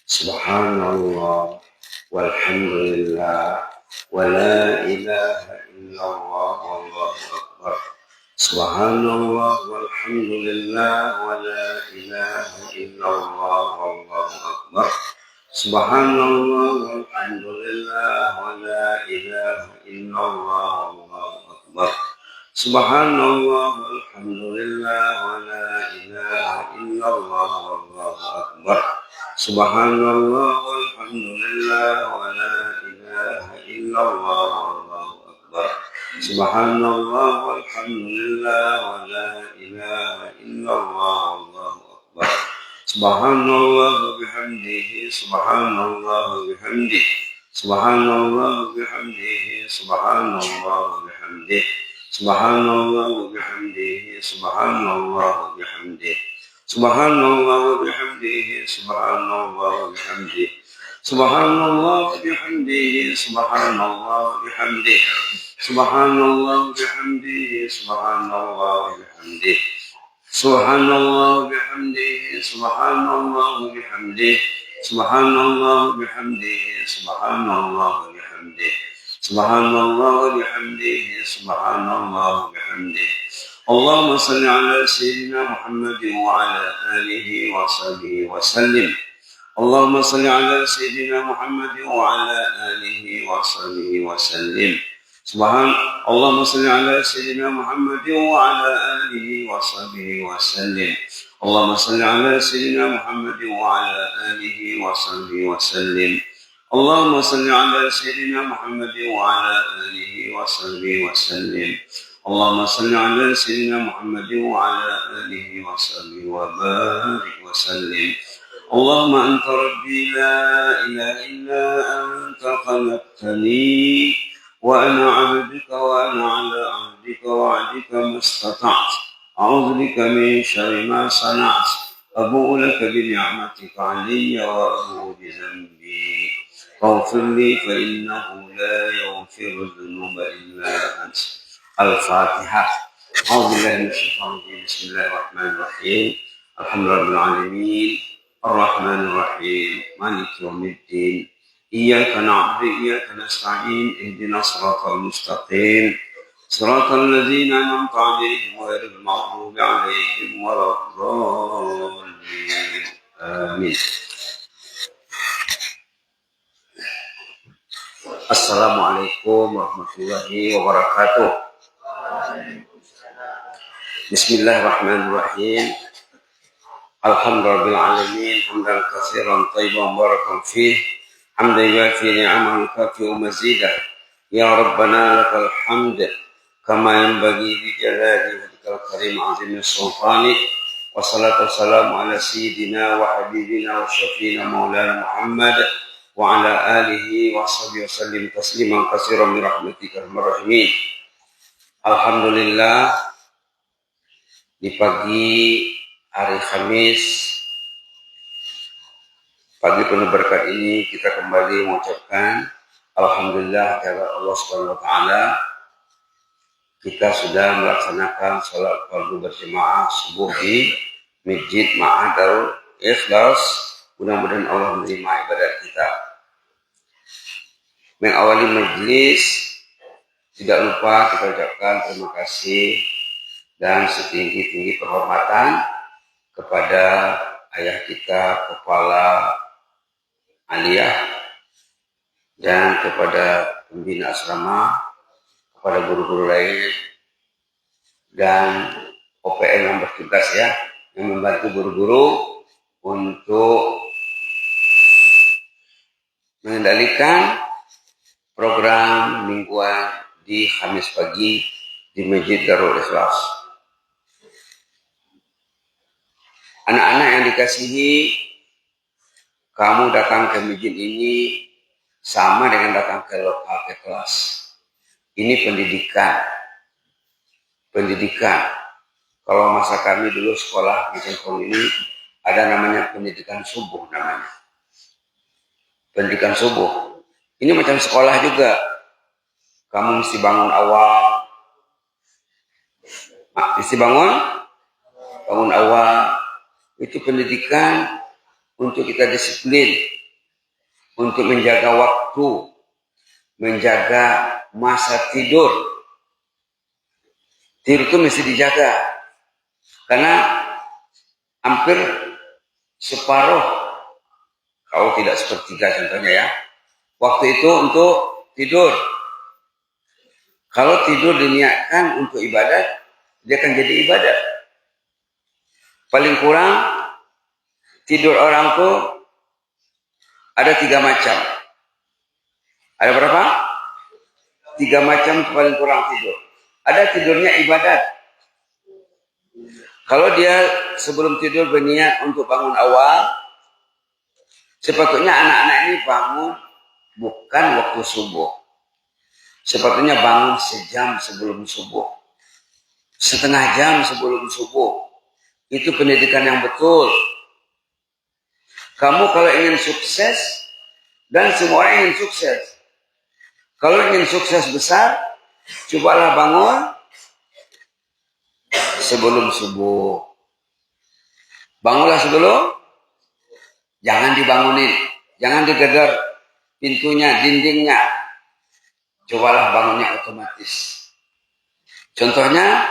Subhanallah walhamdulillah wa la ilaha illallah wallahu akbar. Subhanallah walhamdulillah wa la ilaha illallah wallahu akbar. Subhanallah walhamdulillah wa la ilaha illallah wallahu akbar. Subhanallah walhamdulillah wa la ilaha illallah wallahu akbar. Subhanallah walhamdulillah wa la ilaha illallah wallahu akbar. Subhanallah walhamdulillah wa la ilaha illallah wallahu akbar. Subhanallah wa bihamdihi subhanallah wa bihamdihi subhanallah wa bihamdihi subhanallah wa bihamdihi subhanallah wa bihamdihi subhanallah wa bihamdihi subhanallah wa bihamdihi subhanallah wa bihamdihi subhanallah wa bihamdihi subhanallah wa bihamdihi subhanallah wa bihamdihi subhanallah wa bihamdihi subhanallah wa bihamdihi subhanallah wa bihamdihi subhanallah wa bihamdihi subhanallah wa bihamdihi subhanallah wa bihamdihi subhanallah wa bihamdihi. Allahumma salli ala sayyidina Muhammadin wa ala alihi wa sahbihi wa sallim. Allahumma salli ala sayyidina Muhammadin wa ala alihi wa sahbihi wa sallim. Allahumma salli ala sayyidina Muhammadin wa ala alihi wa sahbihi wa sallim. Allahumma salli ala sayyidina Muhammadin wa ala alihi wa sahbihi wa sallim. Allahumma salli ala sayyidina Muhammadin wa ala alihi wa sahbihi wa sallim. Allahumma salli ala sayyidina Muhammadin wa ala alihi wa sahbihi wa barik wa sallim. Allahumma anta rabbi la ilaha illa anta khalaqtani wa ana 'abduka wa ana 'ala 'ahdika wa 'adika mastata'tu. A'udzu bika min syarri ma sana'tu. Abu'u laka bi ni'matika 'alayya wa abu'u bi dhanbi. Faghfir li fa innahu la yaghfiru dhunuba illa anta. Al-Fatihah. A'udzubillahi minasyaitonir rajim. Bismillahirrahmanirrahim. Alhamdulillahirabbil alamin. Arrahmanir rahim. Maliki yaumiddin. Iyyaka na'budu wa iyyaka nasta'in. Ihdinas siratal mustaqim. Siratal ladzina an'amta 'alaihim ghairil maghdubi 'alaihim waladdallin. Amin. Assalamualaikum warahmatullahi wabarakatuh. Bismillahirrahmanirrahim. Alhamdulillahirabbil alamin, hamdan katsiran thayyiban barakan fih, hamdan yuwafi ni'amahu kafi'u mazidah. Ya Rabbana lakal hamd kama yanbaghi li jalali wajhikal karim 'azimi sultanik. Wassalatu wassalamu ala sayyidina wa habibina wa syafiina maulana Muhammad wa ala alihi wa sahbihi wasallim tasliman katsiran bi rahmatika arhamar rahimin. Alhamdulillah, di pagi hari Kamis, pagi penuh berkat ini kita kembali mengucapkan alhamdulillah kepada Allah Subhanahu wa taala. Kita sudah melaksanakan salat fardu berjamaah subuh di Masjid Ma'had Darul Ikhlas. Mudah-mudahan Allah menerima ibadah kita. Mengawali majelis, tidak lupa kita ucapkan terima kasih dan setinggi-tinggi penghormatan kepada ayah kita, kepala aliyah, dan kepada pembina asrama, kepada guru-guru lain, dan OPM yang bertugas yang membantu guru-guru untuk mengendalikan program mingguan di Kamis pagi di Masjid Darul Ikhlas. Anak-anak yang dikasihi, kamu datang ke masjid ini sama dengan datang ke lokal, ke kelas. Ini pendidikan. Kalau masa kami dulu sekolah di kampung ini, ada namanya pendidikan subuh namanya. Pendidikan subuh. Ini macam sekolah juga. Kamu mesti bangun awal. Bangun awal. Itu pendidikan untuk kita disiplin, untuk menjaga waktu, menjaga masa tidur. Tidur itu mesti dijaga, karena hampir separuh, kalau tidak sepertiga contohnya ya, waktu itu untuk tidur. Kalau tidur diniatkan untuk ibadat, dia akan jadi ibadat. Paling kurang tidur orang tuh ada 3 macam. Ada berapa? 3 macam paling kurang tidur. Ada tidurnya ibadat. Kalau dia sebelum tidur berniat untuk bangun awal, sepatutnya anak-anak ini bangun bukan waktu subuh. Sepatutnya bangun sejam sebelum subuh. Setengah jam sebelum subuh. Itu pendidikan yang betul. Kamu kalau ingin sukses, dan semua orang ingin sukses. Kalau ingin sukses besar, cobalah bangun sebelum subuh. Bangunlah sebelum, jangan dibangunin, jangan digedor pintunya, dindingnya. Cobalah bangunnya otomatis. Contohnya,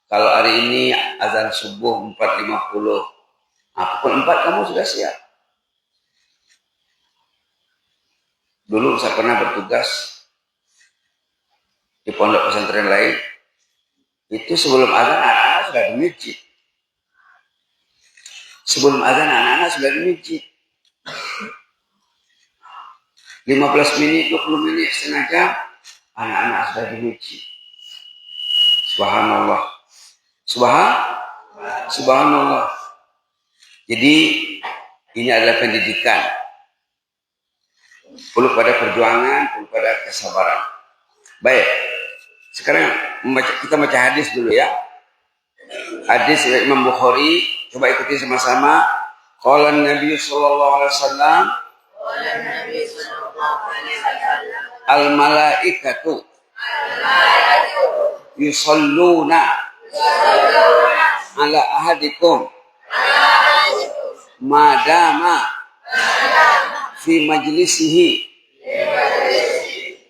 kalau hari ini azan subuh 4.50, pukul 4 kamu sudah siap. Dulu saya pernah bertugas di pondok pesantren lain, itu sebelum azan anak-anak sudah di masjid. Sebelum azan anak-anak sudah di masjid. 15 menit, 20 menit, setengah jam, anak-anak sudah di masjid. Subhanallah. Subhanallah. Jadi ini adalah pendidikan. Perlu pada perjuangan, perlu pada kesabaran. Baik, sekarang kita baca hadis dulu ya. Hadis Imam Bukhari, coba ikuti sama-sama. Qala Nabi sallallahu alaihi wasallam, al-malaikatu yusalluna ala ahadikum madama fi majlisihi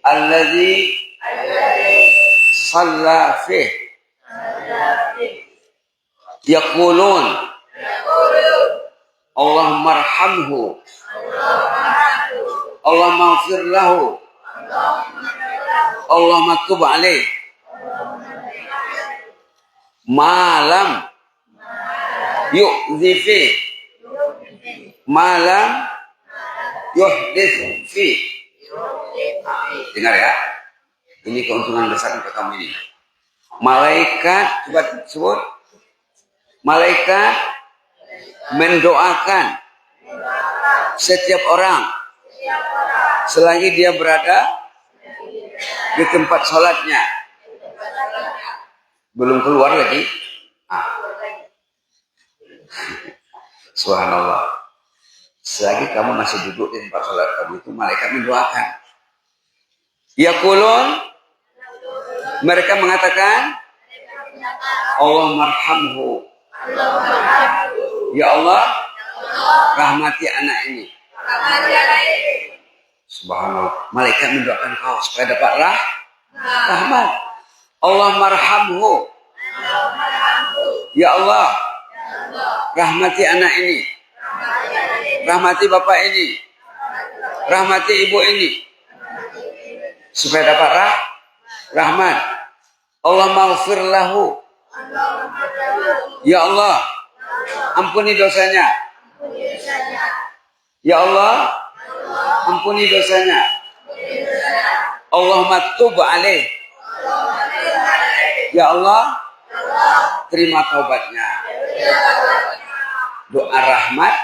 alladhi shalla fih yaqulun Allahumma arhamhu Allahumma ighfir lahu Allahumma tub alaih malam yu'dhi fi malam yuhdith fi. Dengar ya, ini keuntungan besar untuk kamu ini. Malaikat, coba sebut, malaikat mendoakan setiap orang selagi dia berada di tempat sholatnya, belum keluar lagi. Subhanallah. Selagi kamu masih duduk di tempat sholat kamu itu, malaikat mendoakan. Yaqulun, mereka mengatakan, Allahumma arhamhu, ya Allah, rahmati anak ini. Subhanallah. Malaikat mendoakan kau supaya dapat rahmat. Allahumma arhamhu, ya Allah, rahmati anak ini, rahmati bapak ini, rahmati ibu ini, supaya dapat rahmat. Allahumma ighfir lahu, ya Allah, ampuni dosanya. Ya Allah, ampuni dosanya. Allahumma tub alaih, ya Allah, terima taubatnya. Doa rahmat,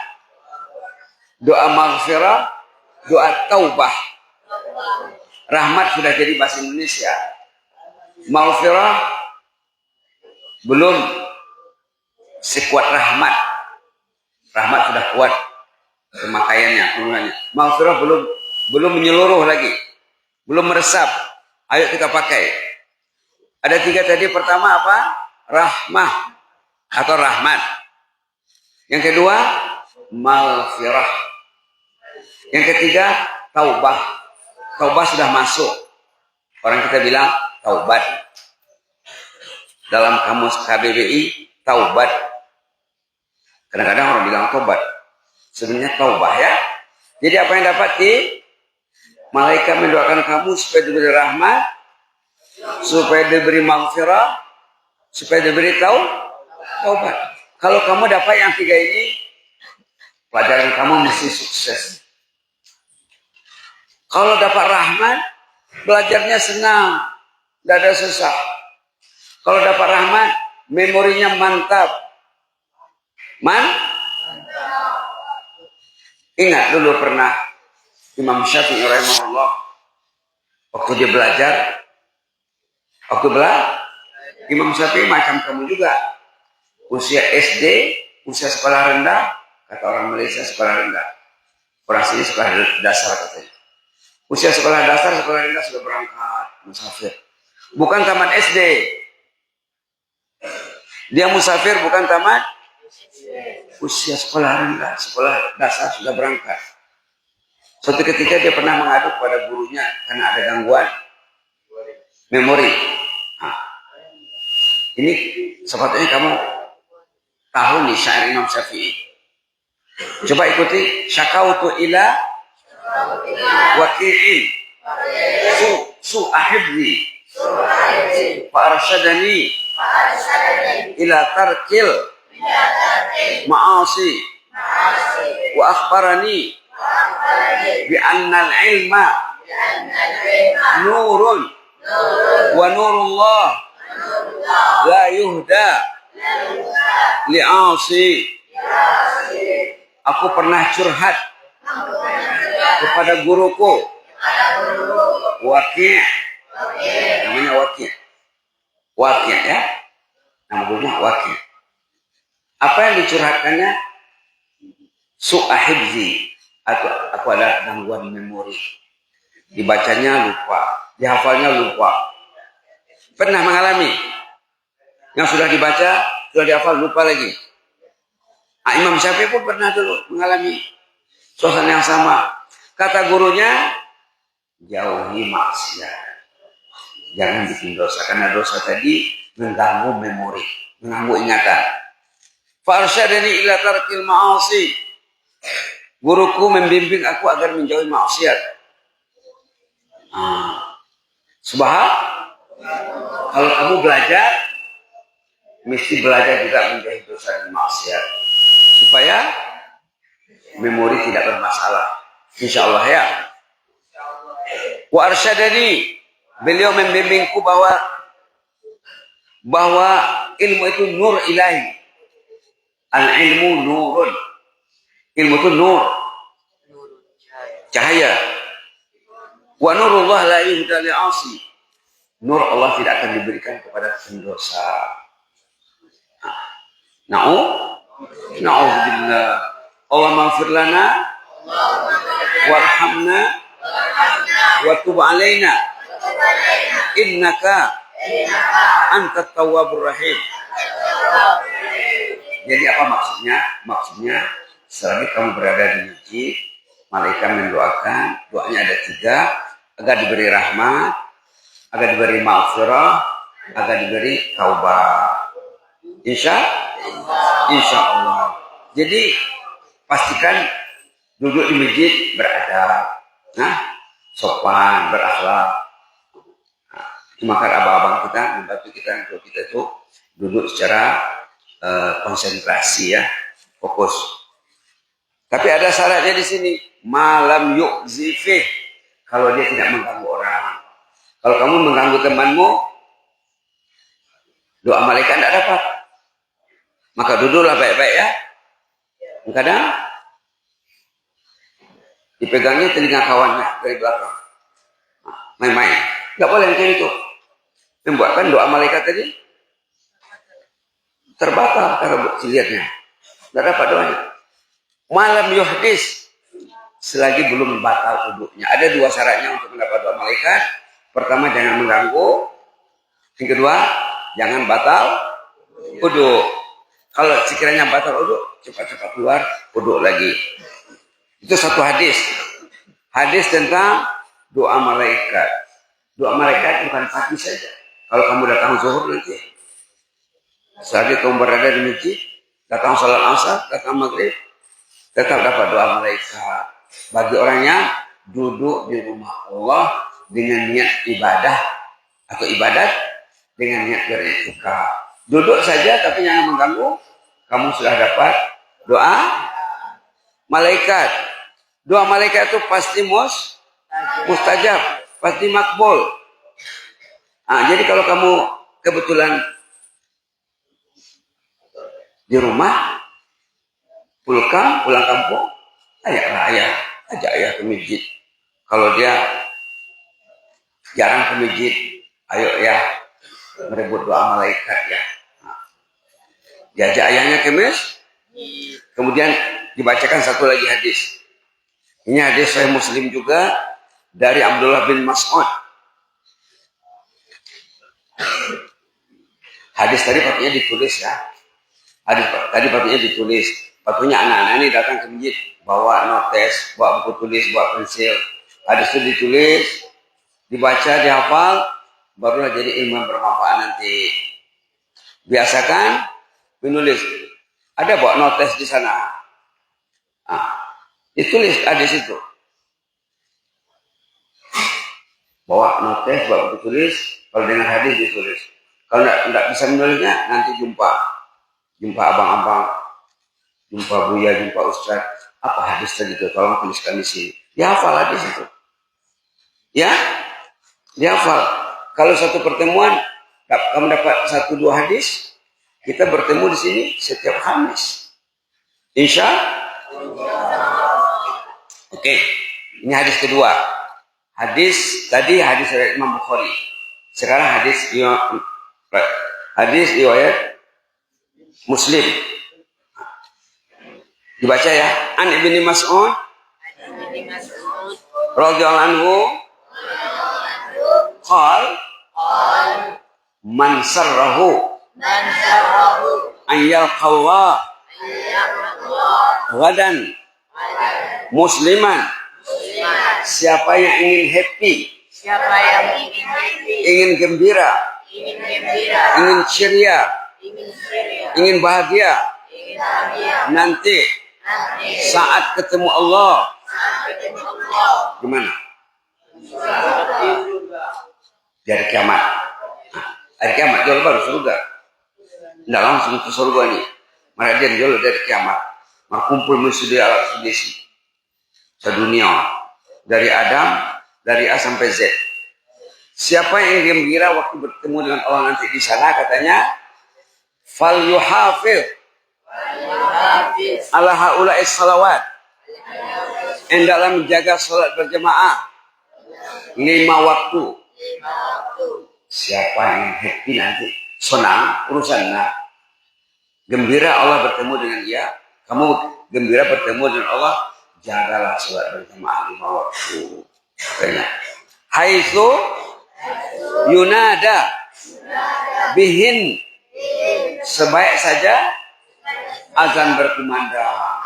doa maghfirah, doa taubah. Rahmat sudah jadi bahasa Indonesia. Maghfirah belum sekuat rahmat. Rahmat sudah kuat pemakaiannya, penggunaannya. Maghfirah belum menyeluruh lagi, belum meresap. Ayo kita pakai. Ada 3 tadi. Pertama apa? Rahmah atau rahmat. Yang kedua maghfirah. Yang ketiga, taubah. Taubah sudah masuk. Orang kita bilang taubat. Dalam kamus KBBI, taubat. Kadang-kadang orang bilang taubat. Sebenarnya taubah ya. Jadi apa yang dapat di malaikat mendoakan kamu supaya diberi rahmat, supaya diberi maghfirah, supaya diberi taubat. Kalau kamu dapat yang tiga ini, pelajaran kamu mesti sukses. Kalau dapat rahmat, belajarnya senang, tidak ada susah. Kalau dapat rahmat, memorinya mantap. Ingat dulu pernah Imam Syafi'i rahimahullah waktu dia belajar, Imam Syafi'i macam kamu juga. Usia SD, usia sekolah rendah, kata orang Malaysia sekolah rendah. Orang sini sekolah dasar katanya. Usia sekolah dasar, sekolah rendah sudah berangkat musafir. Bukan tamat SD. Dia musafir bukan tamat usia sekolah rendah, sekolah dasar sudah berangkat. Suatu ketika dia pernah mengadu kepada gurunya karena ada gangguan memori. Nah, ini sepatutnya kamu tahu nih syair Imam Syafi'i. Coba ikuti. Syakautu ila waki'in su'ahibni fa arsyadani ila tarkil ma'asi wa akhbarani bi annal ilma nurun wa nurullah la yuhda li'asi. Aku pernah curhat kepada guruku Waqi', namanya Waqi' ya, nama gurunya Waqi'. Apa yang dicurhatkannya? Su'ahibzi, atau aku ada gangguan memori, dibacanya lupa, dihafalnya lupa. Pernah mengalami yang sudah dibaca, sudah dihafal lupa lagi. Imam Syafi'i pun pernah dulu mengalami suasana yang sama. Kata gurunya, jauhi maksiat, jangan bikin dosa, karena dosa tadi mengganggu memori, mengganggu ingatan. Farsyadani ila tarkil ma'asi, guruku membimbing aku agar menjauhi maksiat. Kalau kamu belajar, mesti belajar juga menjauhi dosa dan maksiat, supaya memori tidak bermasalah. Insyaallah ya. Wa arsyadani, beliau membimbingku bahwa ilmu itu nur ilahi. Al-ilmu nurun. Ilmu itu nur, cahaya. Wa nurullah la yuhda li'asi. Nur Allah tidak akan diberikan kepada pendosa. Na'udzubillah. Allahumma ighfir lana warhamna wa tub alaina innaka antat tawwabur rahim. Jadi apa maksudnya? Maksudnya selagi kamu berada di masjid, malaikat mendoakan, doanya ada 3, agar diberi rahmat, agar diberi maghfirah, agar diberi taubat. Insya Allah. Jadi pastikan duduk di masjid beradab, sopan, berakhlak. Maka abang-abang kita membantu kita untuk kita itu duduk secara konsentrasi ya, fokus. Tapi ada syaratnya di sini, malam yu'zifih, kalau dia tidak mengganggu orang. Kalau kamu mengganggu temanmu, doa malaikat tidak dapat. Maka duduklah baik-baik ya. Kadang dipegangnya telinga kawannya dari belakang, main-main, nggak boleh macam itu. Membuatkan doa malaikat tadi terbatal karena dilihatnya, nggak dapat doanya. Malam yuhdis, selagi belum batal wudhunya. Ada 2 syaratnya untuk mendapat doa malaikat. Pertama, jangan mengganggu. Yang kedua, jangan batal wudhu. Kalau sekiranya batal wudu, cepat-cepat keluar wudu lagi. Itu satu hadis. Hadis tentang doa malaikat. Doa malaikat bukan pagi saja. Kalau kamu datang zuhur nanti, saat kamu berada di masjid, datang salat asar, datang maghrib, tetap dapat doa malaikat. Bagi orang yang duduk di rumah Allah dengan niat ibadah atau ibadat dengan niat beriktikaf. Duduk saja tapi jangan mengganggu, kamu sudah dapat doa malaikat. Doa malaikat itu pasti mustajab, pasti makbul. Jadi kalau kamu kebetulan di rumah, pulang kampung, ajak ayah ke masjid. Kalau dia jarang ke masjid, ayo ya merebut doa malaikat ya. Diajak ayahnya ke masjid, kemudian dibacakan satu lagi hadis. Ini hadis Sahih Muslim juga dari Abdullah bin Mas'ud. Hadis tadi patutnya ditulis ya. Hadis tadi patutnya ditulis. Patutnya anak-anak ini datang ke masjid, bawa notes, bawa buku tulis, bawa pensil. Hadis itu ditulis, dibaca, dihafal, barulah jadi ilmu bermanfaat nanti. Biasakan menulis. Ada bawa notes di sana. Ditulis hadis itu. Bawa notes, bawa buku tulis, kalau dengan hadis ditulis. Kalau tidak bisa menulisnya, nanti jumpa abang-abang, jumpa buya, jumpa ustaz. Apa hadis tadi itu? Tolong tuliskan di sini. Dihafal hadis itu. Ya, dihafal. Kalau satu pertemuan, kamu dapat 1-2 hadis, kita bertemu di sini setiap Kamis. Insya Oke, ini hadis kedua. Hadis tadi hadis dari Imam Bukhari. Sekarang hadis riwayat Muslim. Dibaca ya. An Ibnu Mas'ud radhiyallahu anhu qal man sarrahu an yalqallah ghadan musliman. Siapa yang ingin happy, ingin gembira, ingin ceria, ingin bahagia, nanti saat ketemu Allah, gimana? Di hari kiamat. Hari kiamat jual baru surga. Tidak langsung ke surga ini. Mereka dia jual dari kiamat. Merkumpul mesudah alat sudesi sedunia. Dari Adam, dari A sampai Z. Siapa yang gembira waktu bertemu dengan Allah nanti di sana, katanya fal yuhafil ala haula'is salawat. Hendaklah menjaga salat berjamaah 5 waktu. Siapa yang happy nanti, senang urusannya, gembira Allah bertemu dengan dia, kamu gembira bertemu dengan Allah, jagalah salat berjamaah 5 waktu. Haitsu yunada bihin, sebaik saja azan berkumandang.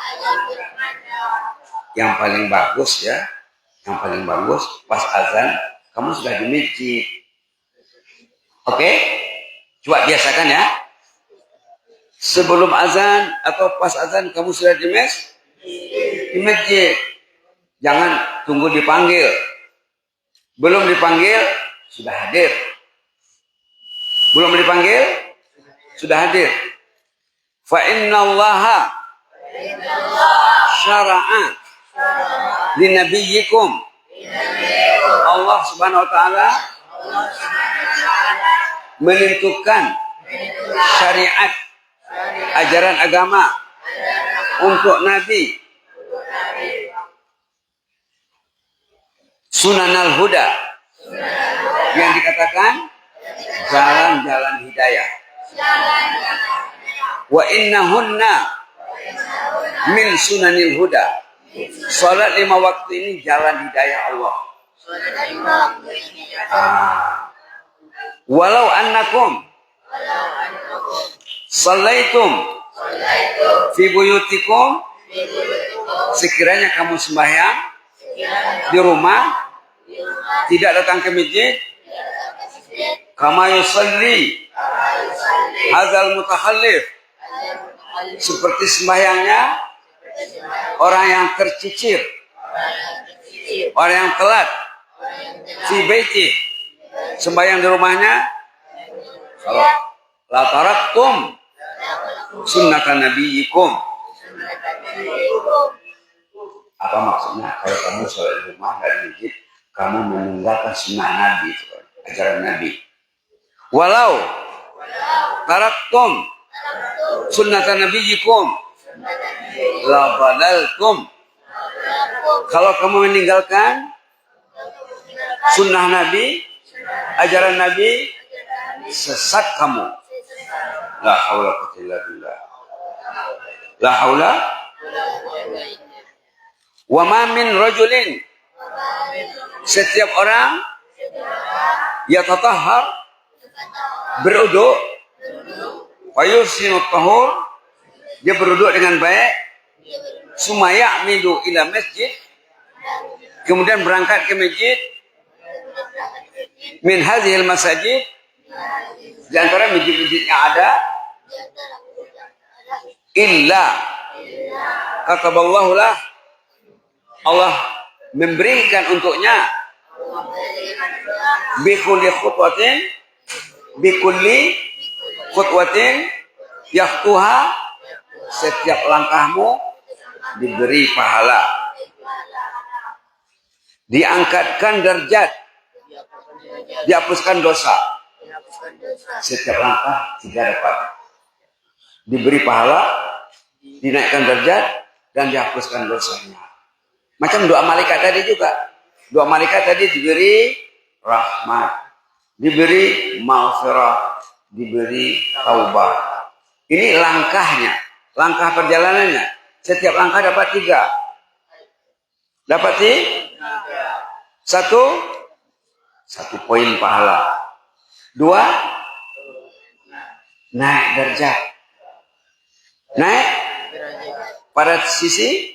Yang paling bagus ya, yang paling bagus pas azan kamu sudah di masjid. Oke? Coba biasakan ya. Sebelum azan atau pas azan kamu sudah di masjid. Jangan tunggu dipanggil. Belum dipanggil sudah hadir. Belum dipanggil sudah hadir. Fa innallaha syara'a li nabiyyikum. Allah Subhanahu wa taala menentukan syariat, ajaran agama untuk nabi. Sunanal huda, yang dikatakan jalan-jalan hidayah. Wa innahunna min sunanil huda. Salat 5 waktu ini jalan hidayah Allah. Walau annakum sallaitum Fi buyutikum, sekiranya kamu sembahyang di rumah, tidak datang ke masjid. Kama yusalli hadzal mutakhallif, seperti sembahyangnya orang yang tercicir, orang yang telat. Fi baiti, sembahyang di rumahnya. Kalau la taraktum sunnatan nabiyikum, apa maksudnya? Kalau kamu sholat di rumah dan di masjid, kamu meninggalkan sunnah Nabi, ajaran Nabi. Walau taraktum sunnatan nabiyikum la badaltum, kalau kamu meninggalkan sunnah Nabi, ajaran Nabi, sesat kamu. La haula wa quwwata illa billah. La haula. Wa ma min rajulin, setiap orang yatatahhar, beruduk, wa yusinu tahur, dia beruduk dengan baik, sumaya midu ila masjid, kemudian berangkat ke masjid, min hadhil masajid, di antara masjid-masjid yang ada, illa kataballahu lah, Allah memberikan untuknya bikulli khutwatin yaktuha, setiap langkahmu diberi pahala, diangkatkan derajat, dihapuskan dosa. Setiap langkah tidak dapat diberi pahala, dinaikkan derajat, dan dihapuskan dosanya. Macam doa malaikat tadi juga. Doa malaikat tadi diberi rahmat, diberi maghfirah, diberi taubah. Ini langkahnya, langkah perjalanannya. Setiap langkah dapat 3. Dapat satu poin pahala. 2, naik derajat. Naik pada sisi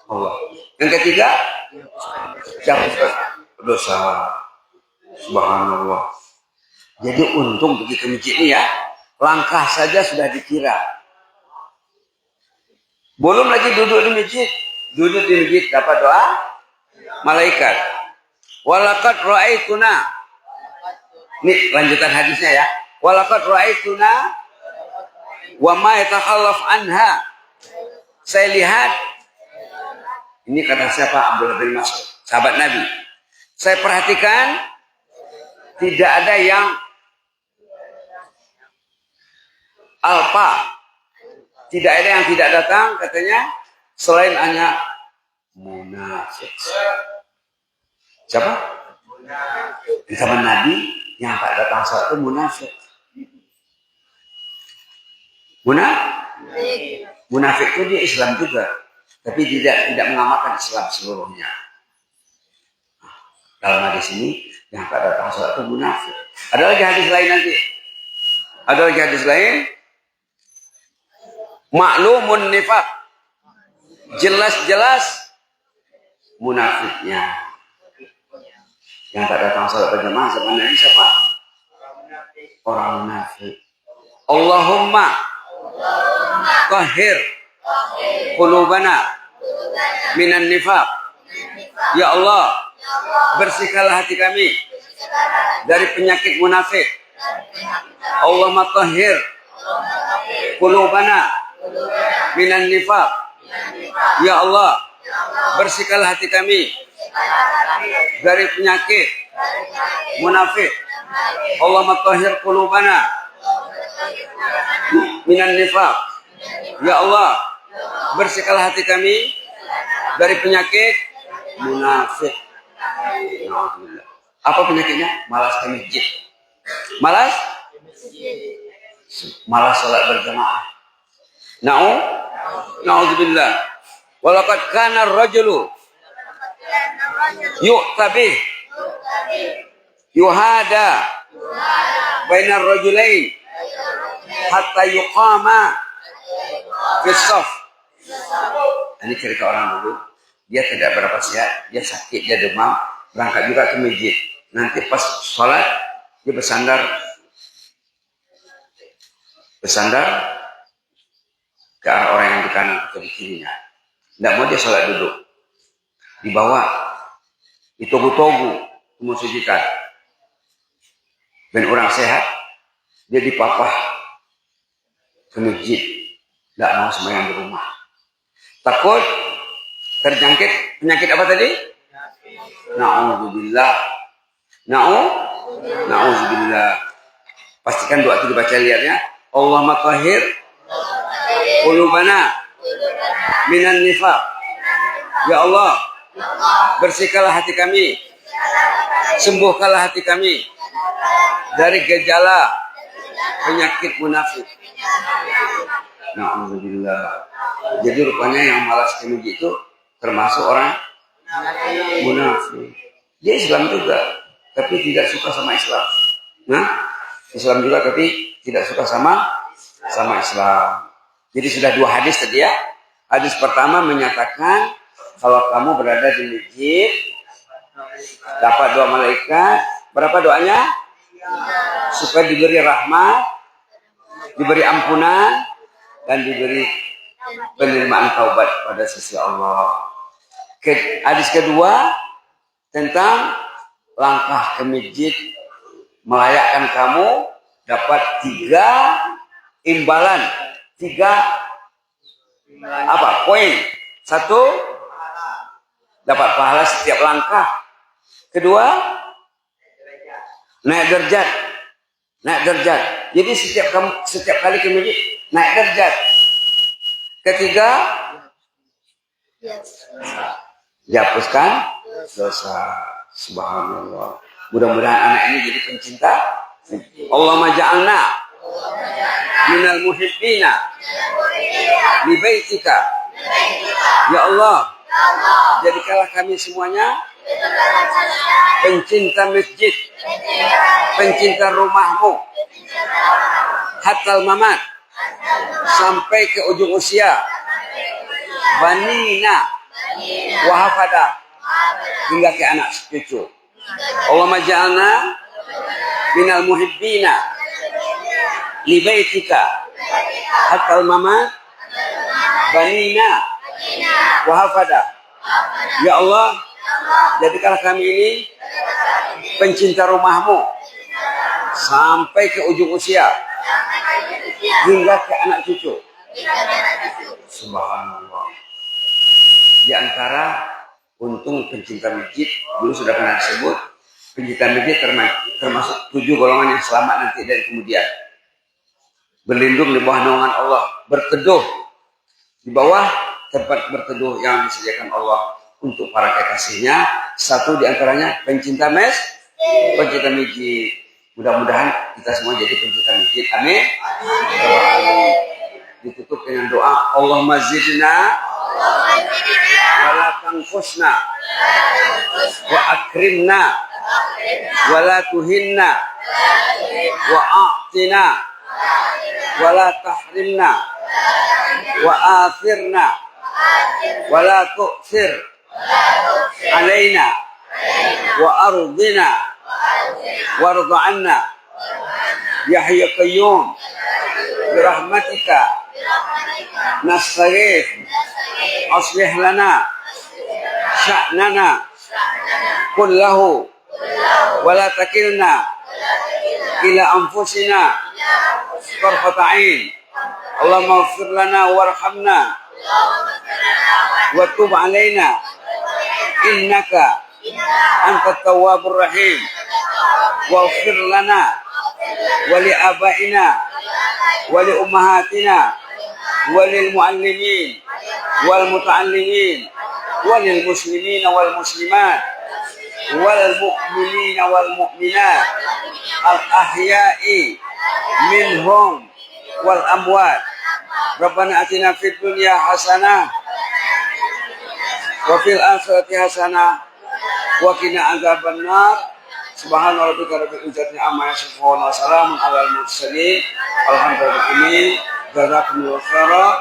Allah. Yang ketiga, dihapuskan dosa. Subhanallah. Jadi untung pergi ke masjid ini ya, langkah saja sudah dikira. Belum lagi duduk di masjid. Duduk di masjid dapat doa malaikat. Walaqad ra'aituna. Ini lanjutan hadisnya ya. Walaqad ra'aituna wa ma yatakhallaf anha. Saya lihat, ini kata siapa? Abdullah bin Mas'ud, sahabat Nabi. Saya perhatikan tidak ada yang alpa, tidak ada yang tidak datang, katanya, selain hanya munafik. Siapa? Di zaman Nabi yang tak datang saat itu munafik. Munafik itu dia Islam juga, tapi tidak mengamalkan Islam seluruhnya. Dalam hadis ini yang tak datang saat itu munafik. Ada lagi hadis lain nanti. Ada lagi hadis lain. Maklumun nifaq, jelas-jelas munafiknya. Yang tak datang salat berjamaah zaman Nabi siapa? Orang munafik. Allahumma tahhir qulubana minan nifaq. Ya Allah, bersihkanlah hati kami dari penyakit munafik. Allahumma tahhir qulubana minan nifaq. Ya Allah, bersihkanlah hati kami dari penyakit munafik. Allahumma tahhir qulubana minan nifaq. Ya Allah, bersihkanlah hati kami dari penyakit munafik. Apa penyakitnya? Malas ke masjid. Malas salat berjamaah. Na'udzubillah. Walaqad kana ar-rajulu yu'tabi yuhada bainar rajulain hatta yuqama fi shaf. Ini cerita orang dulu. Dia tidak berapa sehat, dia sakit, dia demam, berangkat juga ke masjid. Nanti pas sholat dia bersandar ke arah orang yang di kanan atau di kirinya. Tidak mau dia sholat duduk. Dibawa, ditogu-togu, memusujikan. Dan orang sehat, dia dipapah ke masjid. Tidak mau sembahyang di rumah. Takut terjangkit penyakit apa tadi? Na'udzubillah. Na'udzubillah. Pastikan doa itu dibaca lihatnya. Allahumma tahhir qulubana minan nifaq. Ya Allah, bersihkanlah hati kami, sembuhkanlah hati kami dari gejala penyakit munafik. Na'udzubillah. Jadi rupanya yang malas ke masjid itu termasuk orang munafik. Dia Islam juga, tapi tidak suka sama Islam. Nah, Islam juga tapi tidak suka sama Islam. Jadi sudah dua hadis tadi ya. Hadis pertama menyatakan kalau kamu berada di masjid dapat doa malaikat. Berapa doanya? Supaya diberi rahmat, diberi ampunan, dan diberi penerimaan taubat pada sisi Allah. Hadis kedua tentang langkah ke masjid melayakkan kamu dapat 3 imbalan, 3 poin. 1, dapat pahala setiap langkah. Kedua, naik derajat. Jadi setiap kali ke masjid naik derajat. Ketiga, dihapuskan dosa. Subhanallah. Mudah-mudahan anak ini jadi pencinta. Allahumma ja'alna minal muhibbina li baitika. Ya Allah, jadikanlah kami semuanya pencinta masjid, pencinta rumahmu, hatal mamat, sampai ke ujung usia, banina wahafada, hingga ke anak cucu. Allahumma ja'alna minal muhibbina li baitika hatal mamat, banina wahafada. Ya Allah, jadikanlah kami ini pencinta rumahmu sampai ke ujung usia, hingga ke anak cucu. Subhanallah. Di antara untung pencinta masjid, dulu sudah pernah disebut, pencinta masjid termasuk 7 golongan yang selamat nanti dari kemudian. Berlindung di bawah naungan Allah, berteduh di bawah tempat berteduh yang disediakan Allah untuk para kekasihnya. 1 di antaranya pencinta masjid. Mudah-mudahan kita semua jadi pencinta masjid. Amin. Ditutup dengan doa Allahumma zidna wala tanqusna wa akrimna wala tuhinna wa a'tina wala tahrimna wa athirna wala tu'thir alaina wa ardina warda anna ya hayyu qayyum birahmatika nastaghith aslih lana sya'nana kullahu wa la takilna ila anfusina tarfata 'ain. Allahumma ighfir lana warhamna wa tub 'alaina innaka antat tawwabur rahim. Waghfir lana wa li abaina wa li ummahatina wa lil muallimin wal muta'allimin wa lil muslimina wal muslimat wal mu'minina wal mu'minat al ahya'i minhum wal amwat. Rabbana atina fid dunya hasanah wa fil akhirati hasanah wa qina adzabannar. Subhana rabbika rabbil izzati amma yasifun wa salamun alal mursalin. Alhamdulillah. Jazakumullahu khairan.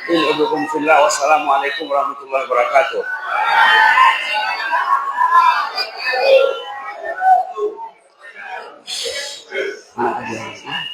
Ilubukum fillah. Wassalamualaikum warahmatullahi wabarakatuh. Ah,